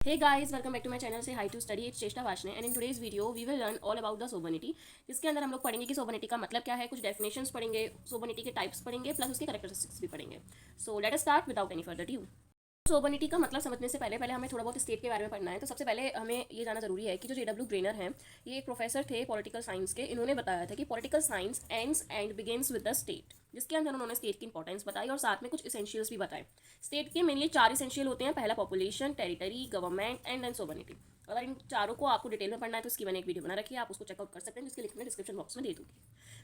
Hey guys, welcome back to my channel. Say hi to study. It's चेष्टा Washne and in today's video we will learn all about the sovereignty. जिसके अंदर हम लोग पढ़ेंगे कि sovereignty का मतलब क्या है, कुछ definitions पढ़ेंगे, sovereignty के types पढ़ेंगे, प्लस उसके characteristics भी पढ़ेंगे. So let us start without any further ado. सोबर्निटी का मतलब समझने से पहले हमें थोड़ा बहुत स्टेट के बारे में पढ़ना है. तो सबसे पहले हमें ये जाना जरूरी है कि जो J.W. ग्रेनर हैं, ये एक प्रोफेसर थे पॉलिटिकल साइंस के. इन्होंने बताया था कि political science ends and begins with the state, जिसके अंदर उन्होंने स्टेट की इंपॉर्टेंस बताई और साथ में कुछ इसेंशियल्स भी बताए. स्टेट के मेनली 4 इसेंशियल होते हैं. पहला population, territory, government and then sovereignty. अगर इन चारों को आपको डिटेल में पढ़ना है तो इसकी मैंने एक वीडियो बना रखी है, आप उसको चेकआउट कर सकते हैं, जिसके लिंक मैं डिस्क्रिप्शन बॉक्स में दे दूँगी.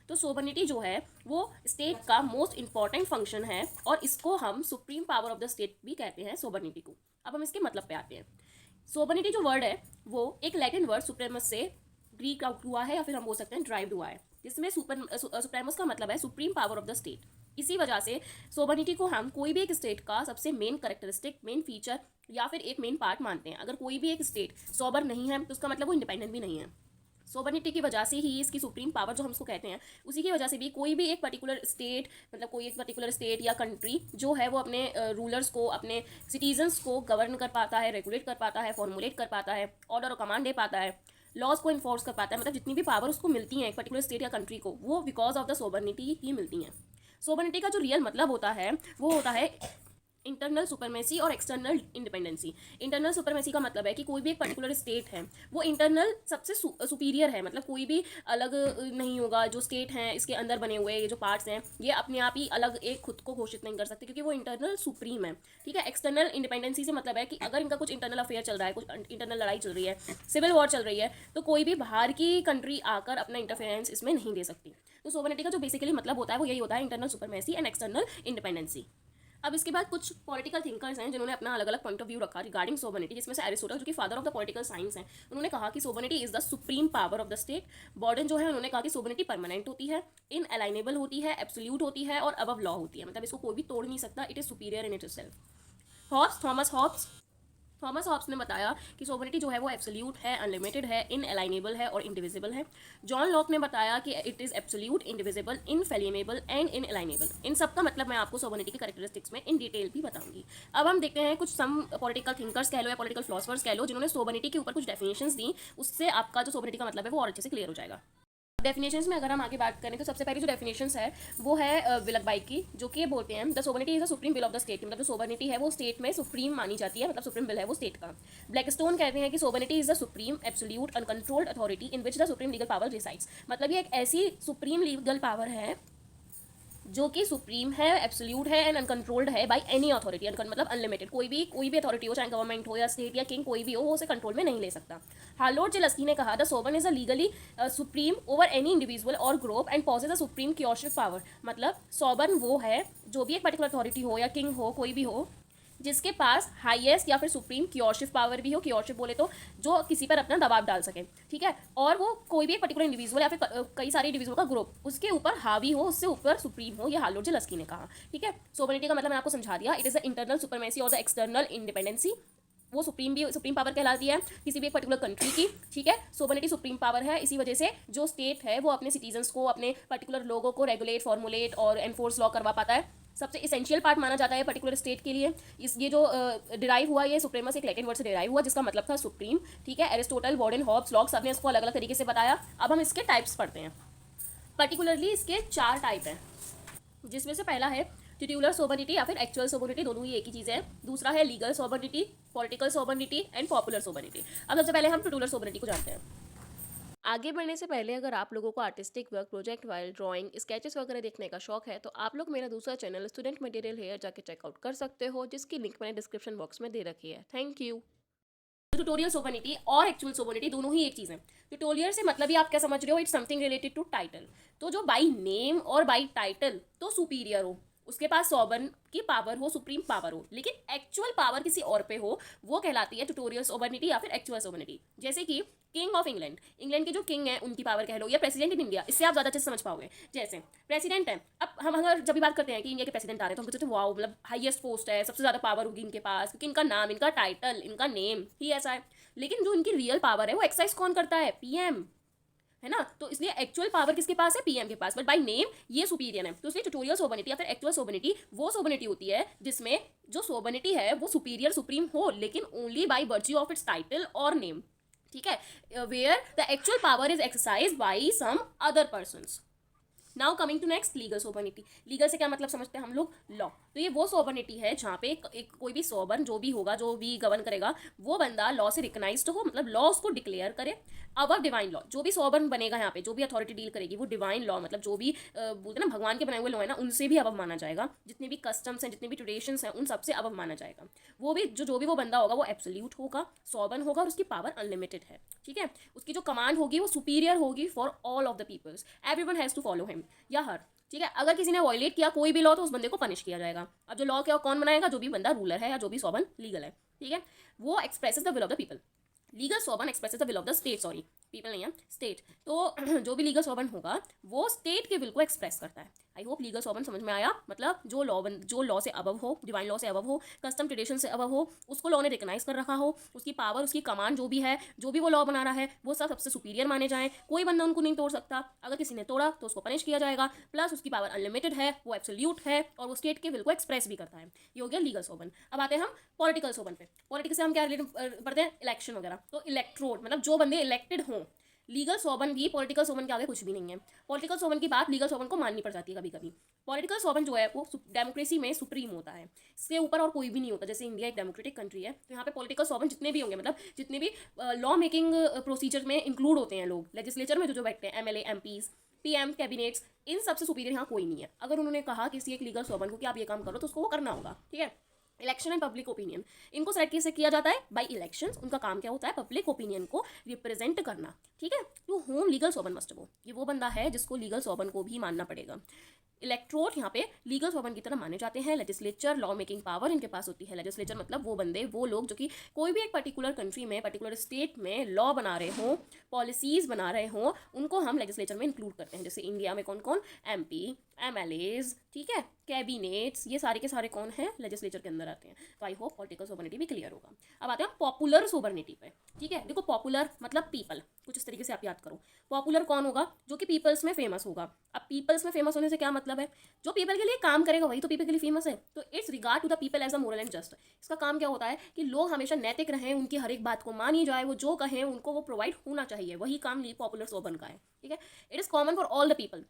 तो सोबर्निटी जो है वो स्टेट का मोस्ट इंपॉर्टेंट फंक्शन है और इसको हम supreme power of the state भी कहते हैं सोबर्निटी को. अब हम इसके मतलब पे आते हैं. सोबर्निटी जो वर्ड है वो एक लैटिन वर्ड सुप्रेमस से ग्रीक आउट हुआ है या फिर हम बोल सकते हैं ड्राइव्ड हुआ है, जिसमें सुप्रेमस का मतलब है supreme power of the state. इसी वजह से सोबर्निटी को हम कोई भी एक स्टेट का सबसे मेन करेक्टरिस्टिक, मेन फीचर या फिर एक मेन पार्ट मानते हैं. अगर कोई भी एक स्टेट सोबर नहीं है तो उसका मतलब वो इंडिपेंडेंट भी नहीं है. सोबर्निटी की वजह से ही इसकी सुप्रीम पावर जो हम उसको कहते हैं, उसी की वजह से भी कोई भी एक पर्टिकुलर स्टेट, मतलब कोई एक पर्टिकुलर स्टेट या कंट्री जो है वो अपने रूलर्स को, अपने सिटीजन्स को गवर्न कर पाता है, रेगुलेट कर पाता है, फॉर्मुलेट कर पाता है, ऑर्डर और कमांड दे पाता है, लॉज को इन्फोर्स कर पाता है. मतलब जितनी भी पावर उसको मिलती हैं एक पर्टिकुलर स्टेट या कंट्री को, वो बिकॉज ऑफ द सोबर्निटी ही मिलती हैं. सोबर्निटी का जो रियल मतलब होता है वो होता है इंटरनल सुपरमेसी और एक्सटर्नल इंडिपेंडेंसी. इंटरनल सुपरमेसी का मतलब है कि कोई भी एक पर्टिकुलर स्टेट है वो इंटरनल सबसे सुपीरियर है. मतलब कोई भी अलग नहीं होगा. जो स्टेट हैं इसके अंदर बने हुए ये जो पार्ट्स हैं ये अपने आप ही अलग एक खुद को घोषित नहीं कर सकते, क्योंकि वो इंटरनल सुप्रीम है. ठीक है. एक्सटर्नल इंडिपेंडेंसी से मतलब है कि अगर इनका कुछ इंटरनल अफेयर चल रहा है, कुछ इंटरनल लड़ाई चल रही है, सिविल वॉर चल रही है, तो कोई भी बाहर की कंट्री आकर अपना इंटरफेरेंस इसमें नहीं दे सकती. तो सोवरेनिटी का जो बेसिकली मतलब होता है वो यही होता है, internal supremacy and external independency. अब इसके बाद कुछ पॉलिटिकल थिंकर्स हैं जिन्होंने अपना अलग अलग पॉइंट ऑफ व्यू रखा रिगार्डिंग सोबर्निटी, जिसमें से एरिस्टोटल जो कि father of the political science हैं, उन्होंने कहा कि sovereignty is the supreme power of the state. Bodin जो है उन्होंने कहा कि सोबर्निटी परमानेंट होती है, इनअलाइनेबल होती है, एब्सोल्यूट होती है और अबव लॉ होती है. मतलब इसको कोई भी तोड़ नहीं सकता. It is superior in itself. Thomas Hobbes ने बताया कि सोवरेनिटी जो है वो एब्सोल्यूट है, अनलिमिटेड है, इनअलाइनेबल है और इंडिविजिबल है. जॉन लॉक ने बताया कि it is absolute, indivisible, infallible and inalienable. इन सब का मतलब मैं आपको सोवरेनिटी के कैरेक्टरिस्टिक्स में इन डिटेल भी बताऊंगी. अब हम देखते हैं कुछ सम पॉलिटिकल थिंकर्स कह लो या पॉलिटिकल फिलोसफर्स कह लो जिन्होंने सोवरेनिटी के ऊपर कुछ डेफिनेशंस दी. उससे आपका जो सोवरेनिटी का मतलब है वो और अच्छे से क्लियर हो जाएगा. डेफिनेशंस में अगर हम आगे बात करें तो सबसे पहली जो डेफिनेशंस है वो है विलकबाई की, जो कि ये बोलते हैं the sovereignty is the supreme will of the state. मतलब जो सोवरेनिटी है वो स्टेट में सुप्रीम मानी जाती है, मतलब सुप्रीम विल है वो स्टेट का. ब्लैकस्टोन कहते हैं कि sovereignty is the supreme absolute uncontrolled authority in which the supreme legal power resides. मतलब ये एक ऐसी सुप्रीम लीगल पावर है जो कि सुप्रीम है, एब्सोल्यूट है एंड अनकंट्रोल्ड है बाय एनी अथॉरिटी. मतलब अनलिमिटेड. कोई भी अथॉरिटी हो, चाहे गवर्नमेंट हो या स्टेट या किंग कोई भी हो, वो उसे कंट्रोल में नहीं ले सकता. हार्लोट जेलस्की ने कहा the sovereign is a legally supreme over any individual और group and possess a supreme coercive power. मतलब सोवरेन वो है जो भी एक पर्टिकुलर अथॉरिटी हो या किंग हो, कोई भी हो, जिसके पास हाईएस्ट या फिर सुप्रीम क्योरशिप पावर भी हो. क्योरशिप बोले तो जो किसी पर अपना दबाव डाल सके. ठीक है. और वो कोई भी एक पर्टिकुलर इंडिविजुअल या फिर कई सारे इंडिविजुअल का ग्रुप उसके ऊपर हावी हो, उससे ऊपर सुप्रीम हो. ये हार्लोट जेलस्की ने कहा. ठीक है. सोवरेनिटी का मतलब मैंने आपको समझा दिया. It is the internal supremacy और द एक्सटर्नल इंडिपेंडेंसी. वो सुप्रीम पावर कहलाती है किसी भी एक पर्टिकुलर कंट्री की. ठीक है. सोवरेनिटी सुप्रीम पावर है. इसी वजह से जो स्टेट है वो अपने सिटीजन्स को, अपने पर्टिकुलर लोगों को रेगुलेट, फॉर्मुलेट और एनफोर्स लॉ करवा पाता है. सबसे इसेंशियल पार्ट माना जाता है पर्टिकुलर स्टेट के लिए. ये जो डिराइव हुआ, ये सुप्रीमस एक लैटिन वर्ड से डिराइव हुआ जिसका मतलब था सुप्रीम. ठीक है. एरिस्टोटल, बॉर्डन, हॉब्स, लॉक सब ने इसको अलग अलग तरीके से बताया. अब हम इसके टाइप्स पढ़ते हैं. पर्टिकुलरली इसके 4 टाइप हैं, जिसमें से पहला है टिट्यूलर सोबर्निटी या फिर एक्चुअल सोबर्निटी. दोनों ही एक ही चीज़ है. दूसरा है लीगल सोबर्निटी, पॉलिटिकल सोबर्निटी एंड पॉपुलर सोबर्निटी. अब सबसे पहले हम टिट्यूलर सोबर्निटी को जानते हैं. आगे बढ़ने से पहले अगर आप लोगों को artistic work, project while, drawing, sketches वगैरह देखने का शौक है तो आप लोग मेरा दूसरा चैनल स्टूडेंट मटेरियल हेयर जाके चेकआउट कर सकते हो, जिसकी लिंक मैंने डिस्क्रिप्शन बॉक्स में दे रखी है. Thank you. ट्यूटोरियल सोबर्निटी और एक्चुअल सोबर्निटी दोनों ही एक चीज़ है. ट्यूटोरियल से मतलब ही आप क्या समझ रहे हो, it's something related to title. तो जो बाई नेम और बाई टाइटल तो सुपीरियर हो, उसके पास सोबर्न की पावर हो, सुप्रीम पावर हो, लेकिन एक्चुअल पावर किसी और पे हो, वो कहलाती है ट्यूटोरियल सोबर्निटी या फिर एक्चुअल सोबर्निटी. जैसे कि किंग ऑफ इंग्लैंड, इंग्लैंड के जो किंग है उनकी पावर कह लो, या प्रेसिडेंट इन इंडिया, इससे आप ज़्यादा अच्छे से समझ पाओगे. जैसे प्रेसिडेंट है. अब हम अगर जब भी बात करते हैं कि इंडिया के प्रेसिडेंट आ रहे हैं तो हम कहते हैं वाओ, मतलब हाईएस्ट पोस्ट है, सबसे ज़्यादा पावर होगी इनके पास, क्योंकि इनका नाम, इनका टाइटल, इनका नेम ही ऐसा है. लेकिन जो इनकी रियल पावर है वो एक्सरसाइज कौन करता है? पीएम. है ना, तो इसलिए एक्चुअल पावर किसके पास है, पीएम के पास, बट बाय नेम ये सुपीरियर है। तो इसलिए ट्यूटोरियल सोबर्निटी या फिर एक्चुअल सोबर्निटी वो सोबर्निटी होती है जिसमें जो सोबर्निटी है वो सुपीरियर सुप्रीम हो, लेकिन only by virtue of its title और नेम, ठीक है, where the actual power is exercise by some other persons. Now coming to next, legal sovereignty. Legal से क्या मतलब समझते हैं हम लोग, लॉ। तो ये वो सोबर्निटी है जहाँ पे एक कोई भी सोबर्न जो भी होगा, जो भी गवर्न करेगा, वो बंदा लॉ से रिकग्नाइज्ड हो, मतलब लॉ उसको डिक्लेयर करे अवर डिवाइन लॉ। जो भी सोबर्न बनेगा यहाँ पे, जो भी अथॉरिटी डील करेगी, वो डिवाइन लॉ, मतलब जो भी बोलते हैं ना भगवान के बनाए हुए लॉ है ना, उनसे भी अबव माना जाएगा। जितने भी कस्टम्स हैं, जितने भी ट्रेडिशंस हैं, उन सबसे अबव माना जाएगा। वो भी जो भी वो बंदा होगा वो एब्सोल्यूट होगा, सोबर्न होगा, और उसकी पावर अनलिमिटेड है, ठीक है। उसकी जो कमांड होगी वो सुपीरियर होगी for all of the peoples, everyone has to follow him या हर, ठीक है। अगर किसी ने वॉयलेट किया कोई भी लॉ तो उस बंदे को पनिश किया जाएगा। अब जो लॉ क्या कौन बनाएगा, जो भी बंदा रूलर है या जो भी सोबर्न लीगल है, ठीक है। वो expresses the will of the people. Legal sovereign expresses the will of the state, sorry people नहीं है, स्टेट। तो जो भी लीगल सोबर्न होगा वो स्टेट के विल को एक्सप्रेस करता है। आई होप लीगल सोबर्न समझ में आया, मतलब जो लॉ से अबव हो, डिवाइन लॉ से अबव हो, कस्टम ट्रेडिशन से अबव हो, उसको लॉ ने रिकग्नाइज कर रखा हो, उसकी पावर, उसकी कमांड जो भी है, जो भी वो लॉ बना रहा है, वो सब सबसे सुपीरियर माने जाए, कोई बंदा उनको नहीं तोड़ सकता। अगर किसी ने तोड़ा तो उसको पनिश किया जाएगा, प्लस उसकी पावर अनलिमिटेड है, वो एब्सोल्यूट है, और वो स्टेट के विल को एक्सप्रेस भी करता है। ये हो गया लीगल सोबर्न। अब आते हैं हम पॉलिटिकल सोबर्न पे। पॉलिटिक्स से हम क्या रिलेट पढ़ते हैं, इलेक्शन वगैरह। तो इलेक्ट्रोड मतलब जो बंदे इलेक्टेड हों। लीगल सोबर्न भी पॉलिटिकल सोबर्न के आगे कुछ भी नहीं है। पॉलिटिकल सोबर्न की बात लीगल सोबर्न को माननी पड़ जाती है कभी कभी। पॉलिटिकल सोबर्न जो है वो डेमोक्रेसी में सुप्रीम होता है, इसके ऊपर और कोई भी नहीं होता। जैसे इंडिया एक डेमोक्रेटिक कंट्री है, तो यहाँ पे पॉलिटिकल सोबर्न जितने भी होंगे, मतलब जितने भी लॉ मेकिंग प्रोसीजर में इंक्लूड होते हैं लोग, लेजिस्लेचर में जो बैठते हैं, एमएलए, एमपीज, पीएम, कैबिनेट्स, इन सबसे सुपीरियर यहाँ कोई नहीं है। अगर उन्होंने कहा किसी एक लीगल सोबर्न को कि आप ये काम करो, तो उसको वो करना होगा, ठीक है। इलेक्शन एंड पब्लिक ओपिनियन, इनको सेलेक्ट कैसे किया जाता है, बाय इलेक्शंस। उनका काम क्या होता है, पब्लिक ओपिनियन को रिप्रेजेंट करना, ठीक है। To whom legal sovereign must go, ये वो बंदा है जिसको लीगल सोबर्न को भी मानना पड़ेगा। इलेक्ट्रोड यहाँ पे लीगल सोबर्न की तरह माने जाते हैं। लेजिस्लेचर, लॉ मेकिंग पावर इनके पास होती है। लेजिस्लेचर मतलब वो बंदे, वो लोग जो कि कोई भी एक पर्टिकुलर कंट्री में, पर्टिकुलर स्टेट में लॉ बना रहे हों, पॉलिसीज बना रहे हों, उनको हम लेजिस्लेचर में इंक्लूड करते हैं। जैसे इंडिया में कौन कौन, एमपी, एमएलएज, ठीक है, कैबिनेट्स, ये सारे के सारे कौन हैं, लेजिस्लेचर के अंदर आते हैं। तो आई होप पॉलिटिकल सोबर्निटी भी क्लियर होगा। अब आते हैं पॉपुलर सोबर्निटी पे, ठीक है। देखो पॉपुलर मतलब पीपल, कुछ इस तरीके से आप याद करो। पॉपुलर कौन होगा, जो कि पीपल्स में फेमस होगा। अब पीपल्स में फेमस होने से क्या मतलब है, जो पीपल के लिए काम करेगा वही तो पीपल के लिए फेमस है। तो it's regard to the people as a moral and just. इसका काम क्या होता है कि लोग हमेशा नैतिक रहें, उनकी हर एक बात को मानी जाए, वो जो कहें उनको वो प्रोवाइड होना चाहिए। वही काम पॉपुलर सोबर्न का है, ठीक है। It is common for all the people,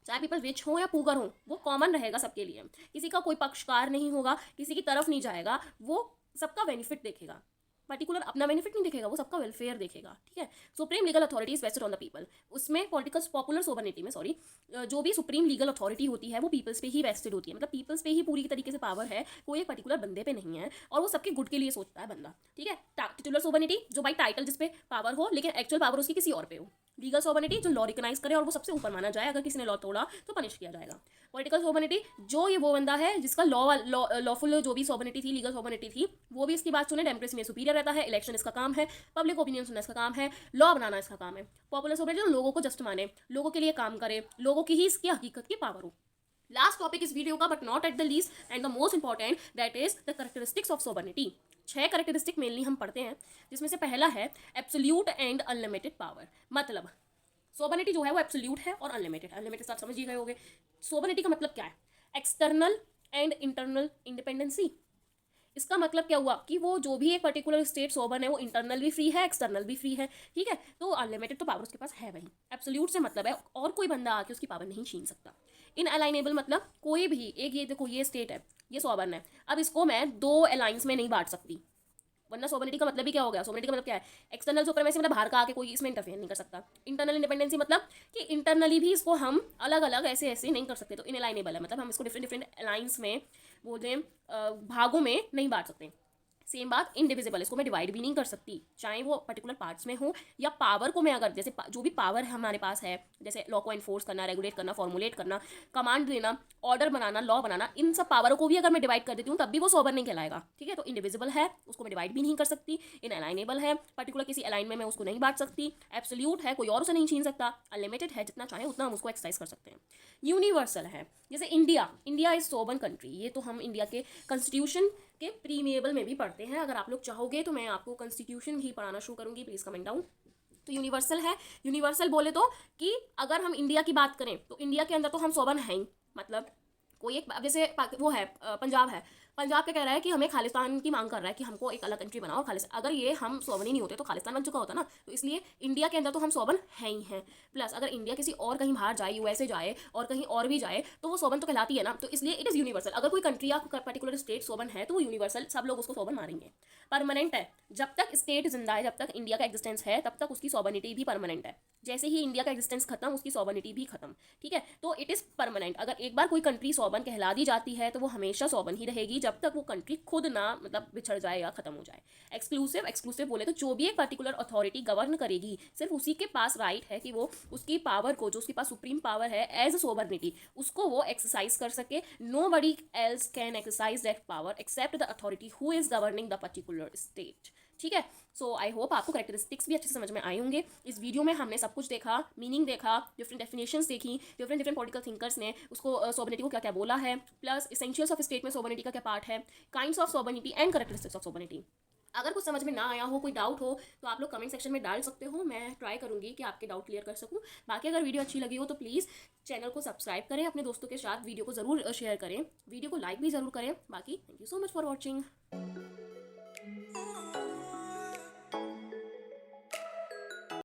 चाहे पीपल रिच हो या पुअर हो, वो कॉमन रहेगा सबके लिए। किसी का कोई पक्षकार नहीं होगा, किसी की तरफ नहीं जाएगा, वो सबका बेनिफिट देखेगा, पर्टिकुलर अपना बेनिफिट नहीं देखेगा, वो सबका वेलफेयर देखेगा, ठीक है। Supreme legal authority is vested on the people. उसमें पॉलिटिकल पॉपुलर सोबर्निटी में सॉरी, जो भी सुप्रीम लीगल अथॉरिटी होती है वो पीपल्स पे ही वेस्टेड होती है, मतलब पीपल्स पे ही पूरी तरीके से पावर है, कोई एक पर्टिकुलर बंदे पे नहीं है, और वो सबके गुड के लिए सोचता है बंदा, ठीक है। टिटुलर सोबर्निटी जो बाई टाइटल जिस पे पावर हो, लेकिन एक्चुअल पावर उसकी किसी और पे हो। लीगल सोबर्निटी जो लॉ रिकग्नाइज करे और वो सबसे ऊपर माना जाए, अगर किसी ने लॉ तोड़ा तो पनिश किया जाएगा। पॉलिटिकल सोबर्निटी जो ये वो बंदा है जिसका लॉफुल जो भी सोबर्निटी थी, लीगल सोबर्निटी थी, वो भी इसकी बात सुने, डेमोक्रेसी में सुपीरियर रहता है। इलेक्शन इसका काम है, पब्लिक ओपिनियन सुनना इसका काम है, लॉ बनाना इसका काम है। पॉपुलर सोबर्निटी जो लोगों को जस्ट माने, लोगों के लिए काम करे, लोगों की ही इसकी हकीकत की पावर हो। लास्ट टॉपिक इस वीडियो का, but not at the least and the most important, that is the characteristics of sovereignty. 6 characteristic mainly हम पढ़ते हैं, जिसमें से पहला है एब्सोल्यूट एंड अनलिमिटेड पावर। मतलब सोबर्निटी जो है वो एब्सोल्यूट है और अनलिमिटेड। अनलिमिटेड आप समझ ही गए होंगे। सोबर्निटी का मतलब क्या है, एक्सटर्नल एंड इंटरनल इंडिपेंडेंसी। इसका मतलब क्या हुआ कि वो जो भी एक पर्टिकुलर स्टेट सोबर्न है वो इंटरनल भी फ्री है, एक्सटर्नल भी फ्री है, ठीक है। तो अनलिमिटेड तो पावर उसके पास है वही। एब्सोल्यूट से मतलब है और कोई बंदा आके उसकी पावर नहीं छीन सकता। इनअलाइनेबल मतलब कोई भी एक, ये देखो ये स्टेट है, ये सोबर्न है, अब इसको मैं 2 अलाइंस में नहीं बांट सकती, वरना सोबर्निटी का मतलब भी क्या हो गया। सोबर्निटी का मतलब क्या है, एक्सटर्नल सुप्रीमेसी मतलब बाहर का आके कोई इसमें इंटरफेयर नहीं कर सकता। इंटरनल इंडिपेंडेंसी मतलब कि इंटरनली भी इसको हम अलग अलग ऐसे ऐसे नहीं कर सकते। तो इनअलाइनेबल है मतलब हम इसको डिफरेंट डिफरेंट अलाइंस में, बोलते हैं भागों में नहीं बांट सकते। सेम बात इनडिविजिबल, इसको मैं डिवाइड भी नहीं कर सकती, चाहे वो पर्टिकुलर पार्ट्स में हो या पावर को मैं अगर जैसे जो भी पावर हमारे पास है, जैसे लॉ को एनफोर्स करना, रेगुलेट करना, फॉर्मुलेट करना, कमांड देना, ऑर्डर बनाना, लॉ बनाना, इन सब पावरों को भी अगर मैं डिवाइड कर देती हूँ तब भी वो सोबर नहीं कहलाएगा, ठीक है। तो इनडिविजिबल है, उसको मैं डिवाइड भी नहीं कर सकती। इनअलाइनेबल है, पर्टिकुलर किसी अलाइन में मैं उसको नहीं बांट सकती। एब्सोल्यूट है, कोई और उसे नहीं छीन सकता। अनलिमिटेड है, जितना चाहे उतना हम उसको एक्सरसाइज कर सकते हैं। यूनिवर्सल है, जैसे इंडिया इज सोबर्न कंट्री, ये तो हम इंडिया के कॉन्स्टिट्यूशन के प्रीमिएबल में भी पढ़ते हैं। अगर आप लोग चाहोगे तो मैं आपको कॉन्स्टिट्यूशन ही पढ़ाना शुरू करूंगी, प्लीज कमेंट डाउन। तो यूनिवर्सल है। यूनिवर्सल बोले तो कि अगर हम इंडिया की बात करें तो इंडिया के अंदर तो हम सोबन हैं ही, मतलब कोई एक, अब जैसे वो है पंजाब है, पंजाब क्या कह रहा है कि हमें खालिस्तान की मांग कर रहा है कि हमको एक अलग कंट्री बनाओ और खालिस्तान, अगर ये हम सोबन ही नहीं होते तो खालिस्तान बन चुका होता ना, तो इसलिए इंडिया के अंदर तो हम सोबन हैं ही हैं। प्लस अगर इंडिया किसी और कहीं बाहर जाए, यूएसए जाए और कहीं और भी जाए तो वो सोबन तो कहलाती है ना, तो इसलिए इट इज़ यूनिवर्सल। अगर कोई कंट्री या पर्टिकुलर स्टेट सोबन है तो वो यूनिवर्सल, सब लोग उसको सोबन मारेंगे। परमानेंट है, जब तक स्टेट जिंदा है, जब तक इंडिया का एग्जिस्टेंस है तब तक उसकी सोबनिटी भी परमानेंट है। जैसे ही इंडिया का एग्जिस्टेंस खत्म, उसकी सोबनिटी भी खत्म, ठीक है। तो इट इज़ परमानेंट। अगर एक बार कोई कंट्री सोबन कहला दी जाती है तो वो हमेशा सोबन ही रहेगी जब तक वो कंट्री खुद ना मतलब बिछड़ जाए या खत्म हो जाए। एक्सक्लूसिव, एक्सक्लूसिव बोले तो जो भी एक पर्टिकुलर अथॉरिटी गवर्न करेगी सिर्फ उसी के पास राइट है कि वो उसकी पावर को, जो उसके पास सुप्रीम पावर है एज सोबर्निटी, उसको वो एक्सरसाइज कर सके। Nobody else can exercise that power except the authority who is governing the particular state, ठीक है। सो आई होप आपको कैरेक्टरिस्टिक्स भी अच्छे से समझ में आए होंगे। इस वीडियो में हमने सब कुछ देखा, मीनिंग देखा, डिफरेंट डेफिनेशंस देखी, डिफरेंट पॉलिटिकल थिंकर्स ने उसको सोबर्निटी को क्या क्या बोला है, प्लस एसेंशियल्स ऑफ स्टेट में सोबर्निटी का क्या पार्ट है, kinds of sovereignty and characteristics of sovereignty. अगर कुछ समझ में ना आया हो, कोई डाउट हो, तो आप लोग कमेंट सेक्शन में डाल सकते हो, मैं ट्राई करूंगी कि आपके डाउट क्लियर कर सकूं। बाकी अगर वीडियो अच्छी लगी हो तो प्लीज़ चैनल को सब्सक्राइब करें, अपने दोस्तों के साथ वीडियो को ज़रूर शेयर करें, वीडियो को लाइक भी ज़रूर करें। बाकी thank you so much for watching.